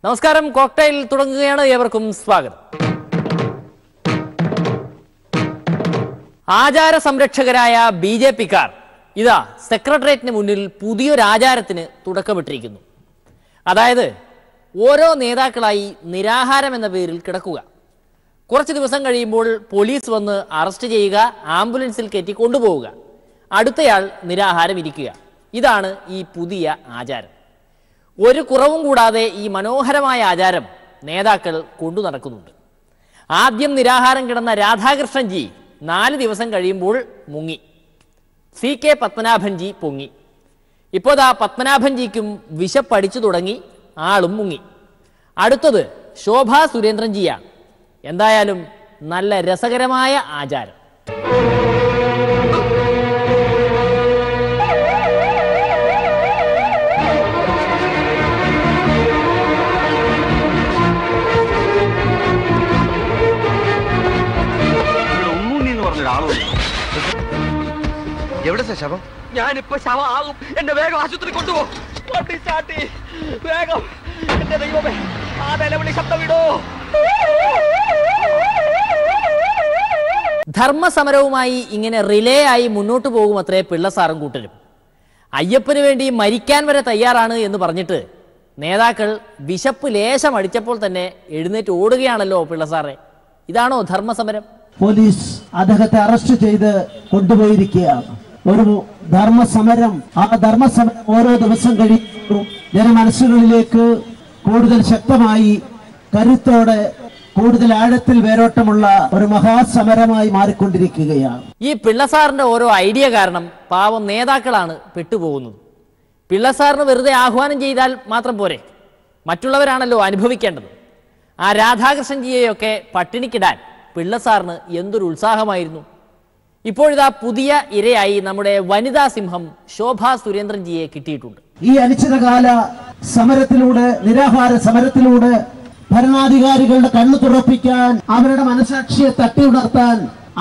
നമസ്കാരം. കോക്ടെയിൽ തുടങ്ങുകയാണ്. ഏവർക്കും സ്വാഗതം. ആചാര സംരക്ഷകരായ BJP-ക്കാർ ഇതാ സെക്രട്ടേറിയറ്റിന് മുന്നിൽ പുതിയൊരു ആചാരത്തിന് തുടക്കമിട്ടിരിക്കുന്നു. അതായത് ഓരോ നേതാക്കളായി നിരാഹാരം എന്ന പേരിൽ കിടക്കുക. കുറച്ച് ദിവസം കഴിയുമ്പോൾ പോലീസ് വന്ന് അറസ്റ്റ് ചെയ്യുക, ആംബുലൻസിൽ കയറ്റി കൊണ്ടുപോവുക, അടുത്തയാൾ നിരാഹാരം ഇരിക്കുക. ഇതാണ് ഈ പുതിയ ആചാരം. ഒരു കുറവും കൂടാതെ ഈ മനോഹരമായ ആചാരം നേതാക്കൾ കൊണ്ടു നടക്കുന്നുണ്ട്. ആദ്യം നിരാഹാരം കിടന്ന രാധാകൃഷ്ണൻജി 4 ദിവസം കഴിയുമ്പോൾ മുങ്ങി. CK പത്മനാഭൻജി പൊങ്ങി. ഇപ്പോൾ പത്മനാഭൻജിക്കും വിശപ്പടിച്ചു തുടങ്ങി, ആളും മുങ്ങി. അടുത്തത് ശോഭാ സുരേന്ദ്രൻജിയാണ്. എന്തായാലും നല്ല രസകരമായ ആചാരം. എവിടെ ശവം? ഞാനിപ്പോ ശവം ആകും. എന്നെ വേഗം ആശുപത്രി കൊണ്ടുപോ. വേഗം എന്റെ ദൈവമേ, ആ നിലവിളി ശബ്ദം വിടോ. ധർമ്മസമരവുമായി ഇങ്ങനെ റിലേ ആയി മുന്നോട്ട് പോകുമത്രേ പിള്ളസാറും കൂട്ടരും. അയ്യപ്പന് വേണ്ടി മരിക്കാൻ വരെ തയ്യാറാണ് എന്ന് പറഞ്ഞിട്ട് നേതാക്കൾ വിശപ്പ് ലേശം അടിച്ചപ്പോൾ തന്നെ എഴുന്നേറ്റ് ഓടുകയാണല്ലോ പിള്ളസാറെ. ഇതാണോ ധർമ്മസമരം? പോലീസ് അദ്ദേഹത്തെ അറസ്റ്റ് ചെയ്ത് കൊണ്ടുപോയിരിക്കുകയാണ്. ഒരു ധർമ്മസമരം. ആ ധർമ്മസമരം ഓരോ ദിവസം കഴിയുമ്പോഴും ജനമനസ്സുകളിലേക്ക് കൂടുതൽ ശക്തമായി, കരുത്തോടെ, കൂടുതൽ ആഴത്തിൽ വേരോട്ടമുള്ള ഒരു മഹാസമരമായി മാറിക്കൊണ്ടിരിക്കുകയാണ്. ഈ പിള്ളസാറിന്റെ ഓരോ ഐഡിയ കാരണം പാവം നേതാക്കളാണ് പെട്ടുപോകുന്നത്. പിള്ളസാറിന് വെറുതെ ആഹ്വാനം ചെയ്താൽ മാത്രം പോരെ, മറ്റുള്ളവരാണല്ലോ അനുഭവിക്കേണ്ടത്. ആ രാധാകൃഷ്ണൻജിയെയൊക്കെ പട്ടിണിക്കിടാൻ പിള്ളസാറിന് എന്തൊരു ഉത്സാഹമായിരുന്നു. ഇപ്പോഴിതാ പുതിയ ഇരയായി നമ്മുടെ വനിതാ സിംഹം ശോഭാ സുരേന്ദ്രൻജിയെ കിട്ടിയിട്ടുണ്ട്. ഈ അനിശ്ചിതകാല സമരത്തിലൂടെ, നിരാഹാര സമരത്തിലൂടെ ഭരണാധികാരികളുടെ കണ്ണു തുറപ്പിക്കാൻ, അവരുടെ മനസാക്ഷിയെ തട്ടിയുണർത്താൻ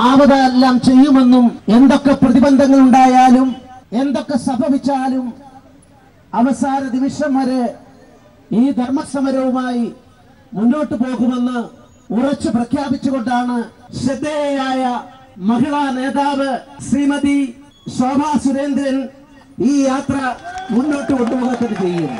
ആവതെല്ലാം ചെയ്യുമെന്നും, എന്തൊക്കെ പ്രതിബന്ധങ്ങൾ ഉണ്ടായാലും, എന്തൊക്കെ സംഭവിച്ചാലും അവസാന നിമിഷം വരെ ഈ ധർമ്മസമരവുമായി മുന്നോട്ട് പോകുമെന്ന് ഉറച്ചു പ്രഖ്യാപിച്ചുകൊണ്ടാണ് ശ്രദ്ധേയയായ മഹിളാ നേതാവ് ശ്രീമതി ശോഭാ സുരേന്ദ്രൻ ഈ യാത്ര മുന്നോട്ട് കൊണ്ടുപോകുന്നത് ചെയ്യും.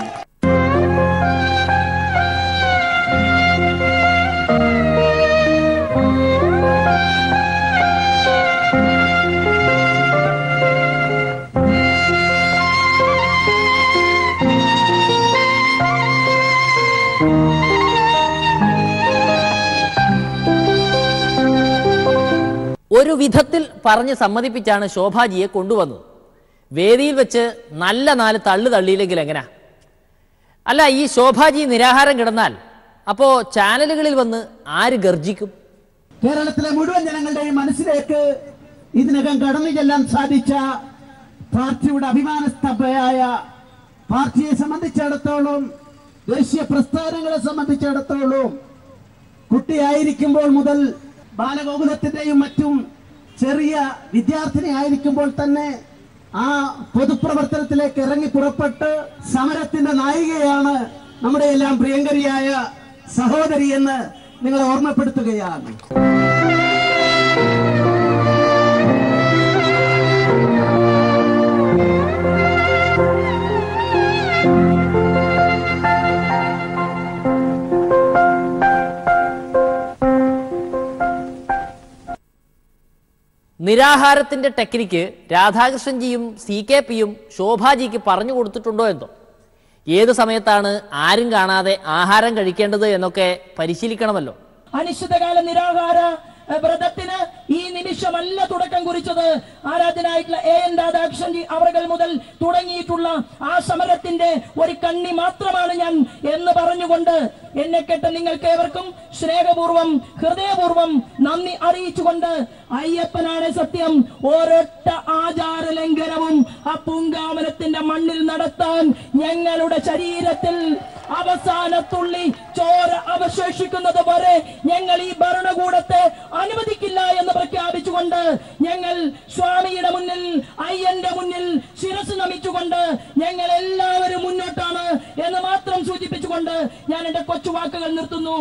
ഒരു വിധത്തിൽ പറഞ്ഞ് സമ്മതിപ്പിച്ചാണ് ശോഭാജിയെ കൊണ്ടുവന്നത്. വേദിയിൽ വെച്ച് നല്ല 4 തള്ളു തള്ളിയില്ലെങ്കിൽ എങ്ങനാ? അല്ല, ഈ ശോഭാജി നിരാഹാരം കിടന്നാൽ അപ്പോ ചാനലുകളിൽ വന്ന് ആര് ഗർജിക്കും? കേരളത്തിലെ മുഴുവൻ ജനങ്ങളുടെയും മനസ്സിലേക്ക് ഇതിനകം കടന്നു ചെല്ലാൻ സാധിച്ച പാർട്ടിയുടെ അഭിമാനസ്തംഭയായ, പാർട്ടിയെ സംബന്ധിച്ചിടത്തോളം, ദേശീയ പ്രസ്ഥാനങ്ങളെ സംബന്ധിച്ചിടത്തോളം, കുട്ടിയായിരിക്കുമ്പോൾ മുതൽ ബാലഗോകുലത്തിന്റെയും മറ്റും ചെറിയ വിദ്യാർത്ഥിനി ആയിരിക്കുമ്പോൾ തന്നെ ആ പൊതുപ്രവർത്തനത്തിലേക്ക് ഇറങ്ങി പുറപ്പെട്ട് സമരത്തിന്റെ നായികയാണ് നമ്മുടെ എല്ലാം പ്രിയങ്കരിയായ സഹോദരി എന്ന് നിങ്ങളെ ഓർമ്മപ്പെടുത്തുകയാണ്. നിരാഹാരത്തിന്റെ ടെക്നിക്ക് രാധാകൃഷ്ണൻജിയും CKPയും ശോഭാജിക്ക് പറഞ്ഞു കൊടുത്തിട്ടുണ്ടോ എന്തോ? ഏത് സമയത്താണ് ആരും കാണാതെ ആഹാരം കഴിക്കേണ്ടത് എന്നൊക്കെ പരിശീലിക്കണമല്ലോ. അനിശ്ചിതകാല നിരാഹാര വ്രതത്തിന് ഈ നിമിഷമല്ല തുടക്കം കുറിച്ചത്. ആരാധനായിട്ടുള്ള AN രാധാകൃഷ്ണൻജി അവർ മുതൽ തുടങ്ങിയിട്ടുള്ള ആ സമരത്തിന്റെ ഒരു കണ്ണി മാത്രമാണ് ഞാൻ എന്ന് പറഞ്ഞുകൊണ്ട് എന്നെ കേട്ട നിങ്ങൾക്ക് ഏവർക്കും സ്നേഹപൂർവം, ഹൃദയപൂർവം നന്ദി അറിയിച്ചുകൊണ്ട്, അയ്യപ്പനാണ് സത്യം. ഒരൊറ്റ ആചാര ലംഘനവും ആ പൂങ്കാവനത്തിന്റെ മണ്ണിൽ നടത്താൻ ഞങ്ങളുടെ ശരീരത്തിൽ അവസാനത്തുള്ളി ചോര അവശേഷിക്കുന്നത് വരെ ഞങ്ങൾ ഈ ഭരണകൂടത്തെ അനുവദിക്കില്ല എന്ന് പ്രഖ്യാപിച്ചുകൊണ്ട് ഞങ്ങൾ സ്വാമിയുടെ മുന്നിൽ, അയ്യന്റെ മുന്നിൽ ശിരസ് നമിച്ചുകൊണ്ട് ഞങ്ങൾ എല്ലാവരും മുന്നോട്ടാണ് എന്ന് മാത്രം സൂചിപ്പിച്ചുകൊണ്ട് പറഞ്ഞുകൊണ്ട് ഞാൻ എന്റെ കൊച്ചു വാക്കുകൾ നിർത്തുന്നു.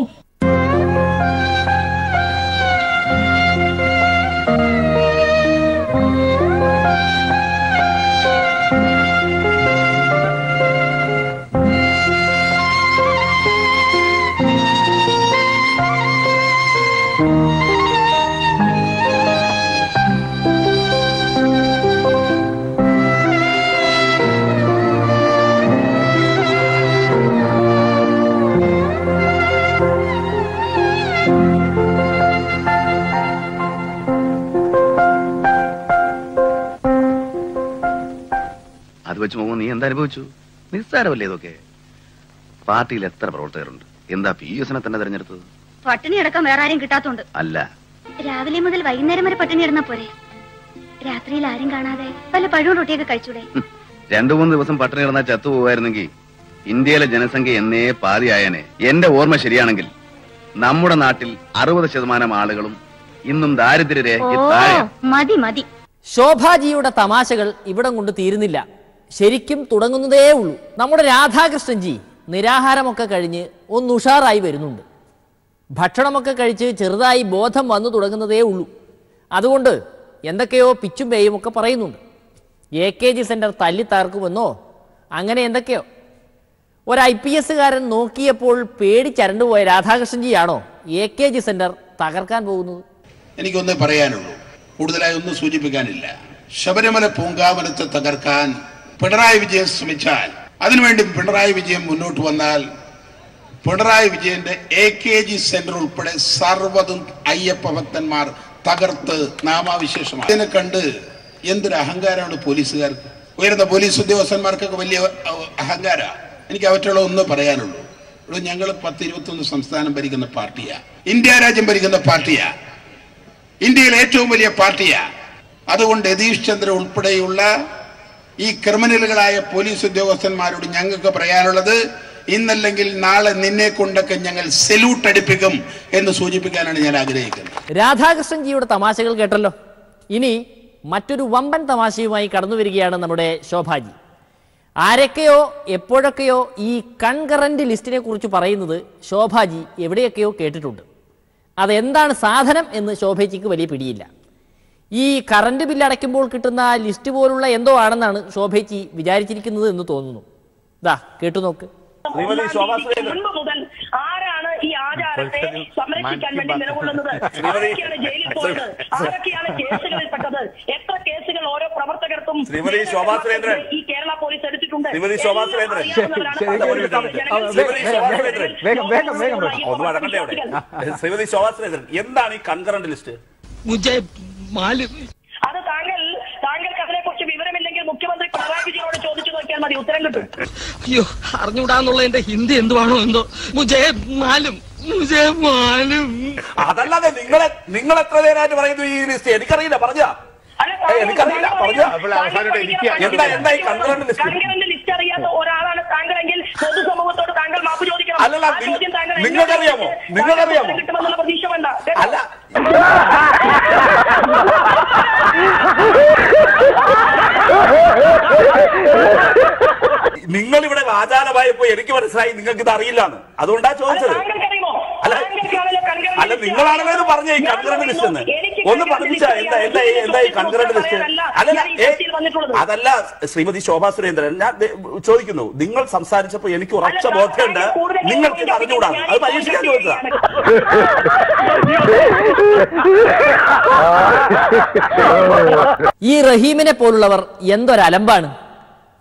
അത് വെച്ച് പോകുമ്പോൾ നീ എന്താ അനുഭവിച്ചു? നിസ്സാരമല്ലേ ഇതൊക്കെ? പാർട്ടിയിൽ എത്ര പ്രവർത്തകരുണ്ട്, എന്താ PSനെ തന്നെ തെരഞ്ഞെടുത്തത്? പട്ടിണി അടക്കം വേറെ ആരും കിട്ടാത്തോണ്ട് അല്ല, രാവിലെ മുതൽ വൈകുന്നേരം വരെ പട്ടിണി ഇടുന്ന പോരെ? രാത്രിയിൽ ആരും കാണാതെ വല്ല പഴവും റൊട്ടിയൊക്കെ കഴിച്ചൂടെ? 2-3 ദിവസം പട്ടിണി കിടന്നാൽ ചത്തുപോകായിരുന്നെങ്കിൽ ഇന്ത്യയിലെ ജനസംഖ്യ എന്നേ പാതിയായനെ. എന്റെ ഓർമ്മ ശരിയാണെങ്കിൽ നമ്മുടെ നാട്ടിൽ 60% ആളുകളും ഇന്നും ദാരിദ്ര്യരേഖയ്ക്ക് താഴെ. മതി മതി. ശോഭാജിയുടെ തമാശകൾ ഇവിടം കൊണ്ട് തീരുന്നില്ല, ശരിക്കും തുടങ്ങുന്നതേ ഉള്ളൂ. നമ്മുടെ രാധാകൃഷ്ണൻജി നിരാഹാരമൊക്കെ കഴിഞ്ഞ് ഒന്ന് ഉഷാറായി വരുന്നുണ്ട്. ഭക്ഷണമൊക്കെ കഴിച്ച് ചെറുതായി ബോധം വന്നു തുടങ്ങുന്നതേ ഉള്ളൂ. അതുകൊണ്ട് എന്തൊക്കെയോ പിച്ചും പേയും ഒക്കെ പറയുന്നുണ്ട്. AKG സെന്റർ തല്ലിത്തകർക്കുമെന്നോ അങ്ങനെ എന്തൊക്കെയോ. ഒരു IPSകാരൻ നോക്കിയപ്പോൾ പേടിച്ചരണ്ടുപോയ രാധാകൃഷ്ണൻജിയാണോ AKG സെന്റർ തകർക്കാൻ പോകുന്നത്? എനിക്കൊന്നേ പറയാനുള്ളൂ, കൂടുതലായി ഒന്നും സൂചിപ്പിക്കാനില്ല. ശബരിമല പൂങ്കാവനത്തെ തകർക്കാൻ പിണറായി വിജയൻ ശ്രമിച്ചാൽ, അതിനുവേണ്ടി പിണറായി വിജയൻ മുന്നോട്ട് വന്നാൽ, പിണറായി വിജയന്റെ AKG സെന്റർ ഉൾപ്പെടെ സർവ്വതും അയ്യപ്പ ഭക്തന്മാർ തകർത്ത് നാമാവിശേഷമാണ്. ഇതിനെ കണ്ട് എന്തൊരു അഹങ്കാരമാണ് പോലീസുകാർക്ക്, ഉയർന്ന പോലീസ് ഉദ്യോഗസ്ഥന്മാർക്കൊക്കെ വലിയ അഹങ്കാര. എനിക്ക് അവറ്റുള്ള ഒന്നും പറയാനുള്ളൂ. ഇവിടെ ഞങ്ങൾ 10-21 സംസ്ഥാനം ഭരിക്കുന്ന പാർട്ടിയാ, ഇന്ത്യ രാജ്യം ഭരിക്കുന്ന പാർട്ടിയാ, ഇന്ത്യയിലെ ഏറ്റവും വലിയ പാർട്ടിയാ. അതുകൊണ്ട് യതീഷ് ചന്ദ്ര ഉൾപ്പെടെയുള്ള ഈ ക്രിമിനലുകളായ പോലീസ് ഉദ്യോഗസ്ഥന്മാരോട് ഞങ്ങൾക്ക് പറയാനുള്ളത്, ഇന്നല്ലെങ്കിൽ നാളെ നിന്നെ കൊണ്ടൊക്കെ ഞങ്ങൾ സെല്യൂട്ട് അടിപ്പിക്കും എന്ന് സൂചിപ്പിക്കാനാണ് ഞാൻ ആഗ്രഹിക്കുന്നത്. രാധാകൃഷ്ണൻജിയുടെ തമാശകൾ കേട്ടല്ലോ. ഇനി മറ്റൊരു വമ്പൻ തമാശയുമായി കടന്നു വരികയാണ് നമ്മുടെ ശോഭാജി. ആരൊക്കെയോ എപ്പോഴൊക്കെയോ ഈ കൺകറന്റ് ലിസ്റ്റിനെ കുറിച്ച് പറയുന്നത് ശോഭാജി എവിടെയൊക്കെയോ കേട്ടിട്ടുണ്ട്. അതെന്താണ് സാധനം എന്ന് ശോഭജിക്ക് വലിയ പിടിയില്ല. ഈ കറണ്ട് ബില്ല് അടയ്ക്കുമ്പോൾ കിട്ടുന്ന ലിസ്റ്റ് പോലുള്ള എന്തോ ആണെന്നാണ് ശോഭജി വിചാരിച്ചിരിക്കുന്നത് എന്ന് തോന്നുന്നു. ദാ കേട്ടു നോക്ക്. മുൻപ് മുതൽ ആരാണ് ഈ ആചാരത്തെ സംരക്ഷിക്കാൻ വേണ്ടി നിലകൊള്ളുന്നത്? ആരൊക്കെയാണ് ജയിലിൽ പോയത്? ആരൊക്കെയാണ് കേസുകളിൽപ്പെട്ടത്? എത്ര കേസുകൾ ഓരോ പ്രവർത്തകർക്കും ഈ കേരള പോലീസ് എടുത്തിട്ടുണ്ട്? എന്താണ് ഈ കൺകറന്റ് ലിസ്റ്റ്? അത് താങ്കൾക്ക് അതിനെക്കുറിച്ച് വിവരമില്ലെങ്കിൽ മുഖ്യമന്ത്രി പിണറായി വിജയനോട് ചോദിച്ചു നോക്കിയാൽ മതി, ഉത്തരം കിട്ടും. അയ്യോ, അറിഞ്ഞൂടാന്നുള്ള എന്റെ ഹിന്ദി എന്തുവാണോ എന്തോ. അതല്ലാതെ നിങ്ങൾ എത്ര നേരമായിട്ട് പറയുന്നു ഈ ലിസ്റ്റ്? എനിക്കറിയില്ല, പറഞ്ഞാ എനിക്കറിയില്ല, പറഞ്ഞാ എന്താ ഈ കൺകറന്റ് ലിസ്റ്റ്? കൺകറന്റ് ലിസ്റ്റ് അറിയാത്ത ഒരാളാണ് താങ്കളെങ്കിൽ പൊതുസമൂഹത്തോട് താങ്കൾ മാപ്പ് ചോദിക്കണം. അല്ലല്ല, നിങ്ങൾക്കറിയാമോ? കിട്ടുമെന്നുള്ള പ്രതീക്ഷ വേണ്ട. അല്ല, നിങ്ങൾ ഇവിടെ ആചാരമായപ്പോ എനിക്ക് മനസ്സിലായി നിങ്ങൾക്ക് ഇത് അറിയില്ലാന്ന്. അതുകൊണ്ടാ ചോദിച്ചത്. അല്ല, നിങ്ങളാണല്ലോ ഇത് പറഞ്ഞ ഈ കൺകറന്റ് ലിസ്റ്റ് എന്ന്. ഒന്ന് പഠിപ്പിച്ച എന്താ ഈ കൺകറന്റ് ലിസ്റ്റ്? അതല്ല ശ്രീമതി ശോഭാ സുരേന്ദ്രൻ, ഞാൻ ചോദിക്കുന്നു, നിങ്ങൾ സംസാരിച്ചപ്പോ എനിക്ക് ഉറച്ച ബോധ്യമുണ്ട് നിങ്ങൾക്ക് ഇത് അറിഞ്ഞുകൂടാണ്. അത് പരീക്ഷിക്കാൻ ചോദിച്ചതാ. ഈ റഹീമിനെ പോലുള്ളവർ എന്തൊരലമ്പാണ്.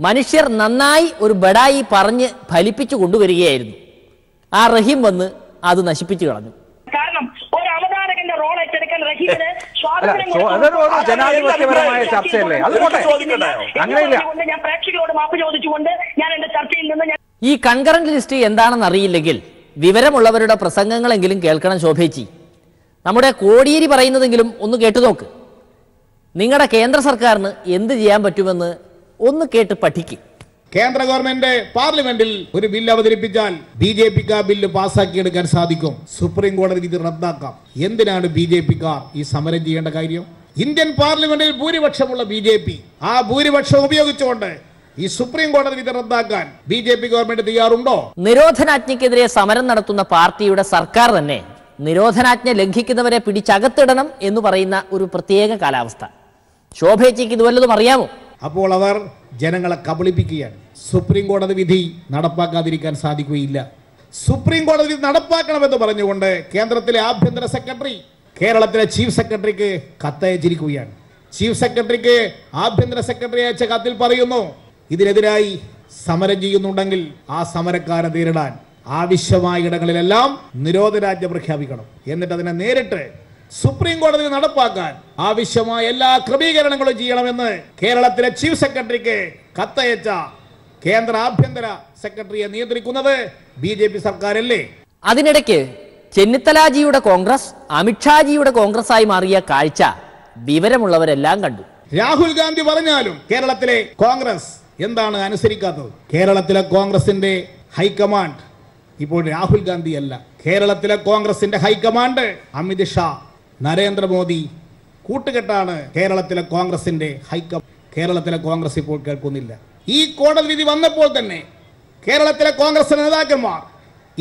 മനുഷ്യർ നന്നായി ഒരു ബഡായി പറഞ്ഞ് ഫലിപ്പിച്ചു കൊണ്ടുവരികയായിരുന്നു. ആ റഹീം വന്ന് അത് നശിപ്പിച്ചു കളഞ്ഞു. കാരണം ഒരു അവതാരകന്റെ റോൾ ഏറ്റെടുക്കാൻ റഹീമിന് ജനാധിപത്യപരമായ ചർച്ചയല്ലേ? അങ്ങനെയില്ല. ഞാൻ പ്രേക്ഷകരോട് മാപ്പ് ചോദിച്ചുകൊണ്ട് ഞാൻ എന്റെ ചർച്ചയിൽ നിന്ന് ഈ കൺകറന്റ് ലിസ്റ്റ് എന്താണെന്ന് അറിയില്ലെങ്കിൽ വിവരമുള്ളവരുടെ പ്രസംഗങ്ങളെങ്കിലും കേൾക്കണം ശോഭേച്ചി. നമ്മുടെ കോടിയേരി പറയുന്നതെങ്കിലും ഒന്ന് കേട്ടു നോക്ക്. നിങ്ങളുടെ കേന്ദ്ര സർക്കാരിന് എന്ത് ചെയ്യാൻ പറ്റുമെന്ന് ഒന്ന് കേട്ട് പഠിക്കും. കേന്ദ്ര ഗവൺമെന്റ് പാർലമെന്റിൽ ഒരു ബില്ല് അവതരിപ്പിച്ചാൽ BJPക്ക് ആ ബില്ല് പാസ്സാക്കിയെടുക്കാൻ സാധിക്കും. സുപ്രീം കോടതിക്ക് ഇത് റദ്ദാക്കാം. എന്തിനാണ് BJPക്കാർ ഈ സമരം ചെയ്യേണ്ട കാര്യം? ഇന്ത്യൻ പാർലമെന്റിൽ ഭൂരിപക്ഷമുള്ള BJP ആ ഭൂരിപക്ഷം ഉപയോഗിച്ചുകൊണ്ട് ഈ സുപ്രീം കോടതി വിധി റദ്ദാക്കാൻ BJP ഗവൺമെന്റ് തയ്യാറുണ്ടോ? നിരോധനാജ്ഞയ്ക്കെതിരെ സമരം നടത്തുന്ന പാർട്ടിയുടെ സർക്കാർ തന്നെ നിരോധനാജ്ഞ ലംഘിക്കുന്നവരെ പിടിച്ചകത്തിടണം എന്ന് പറയുന്ന ഒരു പ്രത്യേക കാലാവസ്ഥ. ശോഭേച്ചിക്ക് ഇത് വല്ലതും അറിയാമോ? അപ്പോൾ അവർ ജനങ്ങളെ കബളിപ്പിക്കുകയാണ്. സുപ്രീം കോടതി വിധി നടപ്പാക്കാതിരിക്കാൻ സാധിക്കുകയില്ല. സുപ്രീം കോടതി വിധി നടപ്പാക്കണമെന്ന് പറഞ്ഞുകൊണ്ട് കേന്ദ്രത്തിലെ ആഭ്യന്തര സെക്രട്ടറി കേരളത്തിലെ ചീഫ് സെക്രട്ടറിക്ക് കത്തയച്ചിരിക്കുകയാണ്. ചീഫ് സെക്രട്ടറിക്ക് ആഭ്യന്തര സെക്രട്ടറി അയച്ച കത്തിൽ പറയുന്നു, ഇതിനെതിരായി സമരം ചെയ്യുന്നുണ്ടെങ്കിൽ ആ സമരക്കാരെ നേരിടാൻ ആവശ്യമായ ഇടങ്ങളിലെല്ലാം നിരോധനാജ്ഞ പ്രഖ്യാപിക്കണം. എന്നിട്ട് അതിനെ നേരിട്ട് സുപ്രീം കോടതി നടപ്പാക്കാൻ ആവശ്യമായ എല്ലാ ക്രമീകരണങ്ങളും ചെയ്യണമെന്ന് കേരളത്തിലെ ചീഫ് സെക്രട്ടറിക്ക് കത്തയച്ച കേന്ദ്ര ആഭ്യന്തര സെക്രട്ടറിയെ നിയന്ത്രിക്കുന്നത് BJP സർക്കാരല്ലേ? അതിനിടയ്ക്ക് ചെന്നിത്തലാജിയുടെ കോൺഗ്രസ് അമിത്ഷാജിയുടെ കോൺഗ്രസ് ആയി മാറിയ കാഴ്ച വിവരമുള്ളവരെല്ലാം കണ്ടു. രാഹുൽ ഗാന്ധി പറഞ്ഞാലും കേരളത്തിലെ കോൺഗ്രസ് എന്താണ് അനുസരിക്കാത്തത്? കേരളത്തിലെ കോൺഗ്രസിന്റെ ഹൈക്കമാൻഡ് ഇപ്പോൾ രാഹുൽ ഗാന്ധി അല്ല. കേരളത്തിലെ കോൺഗ്രസിന്റെ ഹൈക്കമാൻഡ് അമിത് ഷാ, നരേന്ദ്രമോദി കൂട്ടുകെട്ടാണ് കേരളത്തിലെ കോൺഗ്രസിന്റെ ഹൈക്കമാൻഡ്. കേരളത്തിലെ കോൺഗ്രസ് ഇപ്പോൾ കേൾക്കുന്നില്ല. ഈ കോടതി വിധി വന്നപ്പോൾ തന്നെ കേരളത്തിലെ കോൺഗ്രസ് നേതാക്കന്മാർ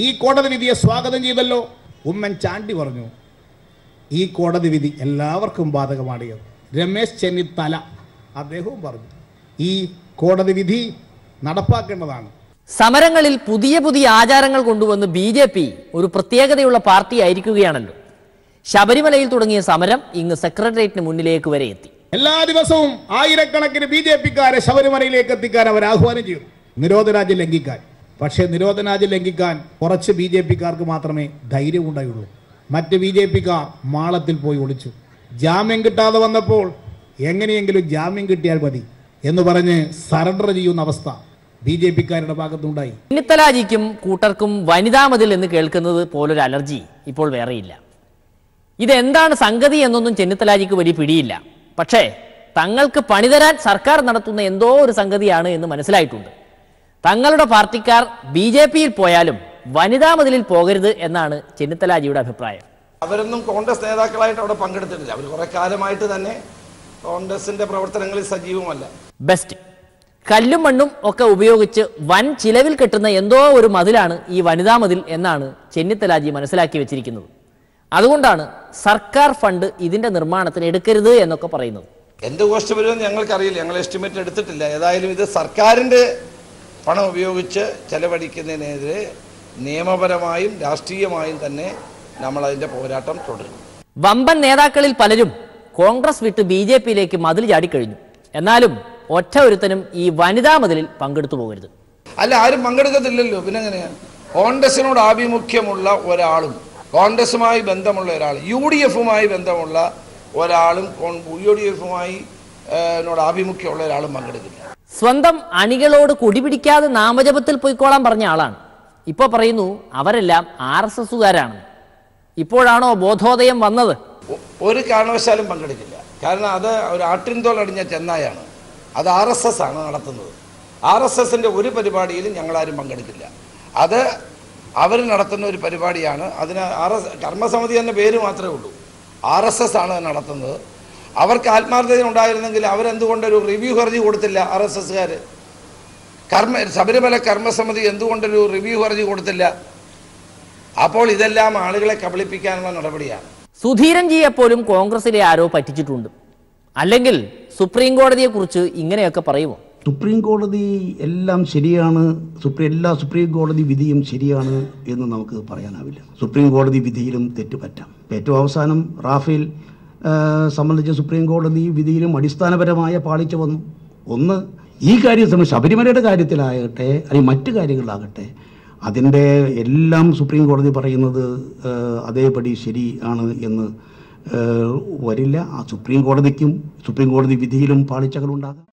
ഈ കോടതി വിധിയെ സ്വാഗതം ചെയ്തല്ലോ. ഉമ്മൻചാണ്ടി പറഞ്ഞു ഈ കോടതി വിധി എല്ലാവർക്കും ബാധകമാണ്. രമേശ് ചെന്നിത്തല അദ്ദേഹവും പറഞ്ഞു ഈ കോടതി വിധി നടപ്പാക്കേണ്ടതാണ്. സമരങ്ങളിൽ പുതിയ പുതിയ ആചാരങ്ങൾ കൊണ്ടുവന്ന് BJP ഒരു പ്രത്യേകതയുള്ള പാർട്ടി ആയിരിക്കുകയാണല്ലോ. ശബരിമലയിൽ തുടങ്ങിയ സമരം ഇങ്ങ് സെക്രട്ടേറിയറ്റിന് മുന്നിലേക്ക് വരെ എത്തി. എല്ലാ ദിവസവും ആയിരക്കണക്കിന് BJPക്കാരെ ശബരിമലയിലേക്ക് എത്തിക്കാൻ അവർ ആഹ്വാനം ചെയ്തു, നിരോധനാജ്ഞ ലംഘിക്കാൻ. പക്ഷേ നിരോധനാജ്ഞ ലംഘിക്കാൻ കുറച്ച് BJPക്കാർക്ക് മാത്രമേ ധൈര്യം ഉണ്ടായുള്ളൂ. മറ്റ് BJPക്കാർ മാളത്തിൽ പോയി ഒളിച്ചു. ജാമ്യം കിട്ടാതെ വന്നപ്പോൾ എങ്ങനെയെങ്കിലും ജാമ്യം കിട്ടിയാൽ മതി എന്ന് പറഞ്ഞ് സറണ്ടർ ചെയ്യുന്ന അവസ്ഥ BJPക്കാരുടെ ഭാഗത്തുണ്ടായി. ചെന്നിത്തലാജിക്കും കൂട്ടർക്കും വനിതാ മതിൽ എന്ന് കേൾക്കുന്നത് പോലൊരു അലർജി ഇപ്പോൾ വേറെയില്ല. ഇതെന്താണ് സംഗതി എന്നൊന്നും ചെന്നിത്തലാജിക്ക് വലിയ പിടിയില്ല. പക്ഷേ തങ്ങൾക്ക് പണിതരാൻ സർക്കാർ നടത്തുന്ന എന്തോ ഒരു സംഗതിയാണ് എന്ന് മനസ്സിലായിട്ടുണ്ട്. തങ്ങളുടെ പാർട്ടിക്കാർ BJPയിൽ പോയാലും വനിതാ മതിലിൽ പോകരുത് എന്നാണ് ചെന്നിത്തലാജിയുടെ അഭിപ്രായം. അവരൊന്നും കോൺഗ്രസ് നേതാക്കളായിട്ട് അവിടെ പങ്കെടുത്തിട്ടില്ല. അവർ കുറെ കാലമായിട്ട് തന്നെ കോൺഗ്രസിന്റെ പ്രവർത്തനങ്ങളിൽ സജീവമല്ല. ബെസ്റ്റ് കല്ലും മണ്ണും ഒക്കെ ഉപയോഗിച്ച് വൻ ചിലവിൽ കെട്ടുന്ന എന്തോ ഒരു മതിലാണ് ഈ വനിതാ മതിൽ എന്നാണ് ചെന്നിത്തലാജി മനസ്സിലാക്കി വെച്ചിരിക്കുന്നത്. അതുകൊണ്ടാണ് സർക്കാർ ഫണ്ട് ഇതിന്റെ നിർമ്മാണത്തിന് എടുക്കരുത് എന്നൊക്കെ പറയുന്നത്. എന്ത് കോസ്റ്റ് വരുമെന്ന് ഞങ്ങൾക്കറിയില്ല, ഞങ്ങൾ എസ്റ്റിമേറ്റ് എടുത്തിട്ടില്ല. ഏതായാലും ഇത് സർക്കാരിന്റെ പണം ഉപയോഗിച്ച് ചെലവഴിക്കുന്നതിനെതിരെ നിയമപരമായും രാഷ്ട്രീയമായും തന്നെ നമ്മൾ അതിന്റെ പോരാട്ടം തുടരും. വമ്പൻ നേതാക്കളിൽ പലരും കോൺഗ്രസ് വിട്ട് BJPയിലേക്ക് മതിൽ ചാടിക്കഴിഞ്ഞു. എന്നാലും ഒറ്റ ഒരുത്തനും ഈ വനിതാ മതിലിൽ പങ്കെടുത്തു പോകരുത്. അല്ല, ആരും പങ്കെടുക്കത്തില്ലല്ലോ. പിന്നെ എങ്ങനെയാണ്? കോൺഗ്രസിനോട് ആഭിമുഖ്യമുള്ള ഒരാളും കോൺഗ്രസുമായി ബന്ധമുള്ള ഒരാൾ, UDFുമായി ബന്ധമുള്ള ഒരാളും UDFുമായി ആഭിമുഖ്യമുള്ള ഒരാളും പങ്കെടുക്കില്ല. സ്വന്തം അണികളോട് കുടിപിടിക്കാതെ നാമജപത്തിൽ പോയിക്കോളാൻ പറഞ്ഞ ആളാണ്. ഇപ്പോൾ പറയുന്നു അവരെല്ലാം RSSകാരാണ്. ഇപ്പോഴാണോ ബോധോദയം വന്നത്? ഒരു കാരണവശാലും പങ്കെടുക്കില്ല. കാരണം അത് ഒരു ആട്ടിൻതോലടിഞ്ഞ ചെന്നായാണ്. അത് RSS ആണ് നടത്തുന്നത്. RSSന്റെ ഒരു പരിപാടിയിലും ഞങ്ങളാരും പങ്കെടുക്കില്ല. അത് അവർ നടത്തുന്ന ഒരു പരിപാടിയാണ്. അതിന് കർമ്മസമിതി എന്ന പേര് മാത്രമേ ഉള്ളൂ. RSS ആണ് നടത്തുന്നത്. അവർക്ക് ആത്മാർത്ഥത ഉണ്ടായിരുന്നെങ്കിൽ അവരെന്തുകൊണ്ടൊരു റിവ്യൂ ഹർജി കൊടുത്തില്ല? RSSകാർ ശബരിമല കർമ്മസമിതി എന്തുകൊണ്ടൊരു റിവ്യൂ ഹർജി കൊടുത്തില്ല? അപ്പോൾ ഇതെല്ലാം ആളുകളെ കബളിപ്പിക്കാനുള്ള നടപടിയാണ്. സുധീരൻജിയെ പോലും കോൺഗ്രസിലെ ആരോ പറ്റിച്ചിട്ടുണ്ട്. അല്ലെങ്കിൽ സുപ്രീം കോടതിയെ കുറിച്ച് ഇങ്ങനെയൊക്കെ പറയുമോ? സുപ്രീം കോടതി എല്ലാം ശരിയാണ്, എല്ലാ സുപ്രീം കോടതി വിധിയും ശരിയാണ് എന്ന് നമുക്ക് പറയാനാവില്ല. സുപ്രീം കോടതി വിധിയിലും തെറ്റ് പറ്റാം. ഏറ്റവും അവസാനം റാഫേൽ സംബന്ധിച്ച് സുപ്രീം കോടതി വിധിയിലും അടിസ്ഥാനപരമായ പാളിച്ച വന്നു. ഒന്ന്, ഈ കാര്യം സംബന്ധിച്ച് ശബരിമലയുടെ കാര്യത്തിലാകട്ടെ അല്ലെങ്കിൽ മറ്റു കാര്യങ്ങളിലാകട്ടെ അതിൻ്റെ എല്ലാം സുപ്രീം കോടതി പറയുന്നത് അതേപടി ശരിയാണ് എന്ന് വരില്ല. ആ സുപ്രീം കോടതിക്കും സുപ്രീം കോടതി വിധിയിലും പാളിച്ചകളുണ്ടാകാം.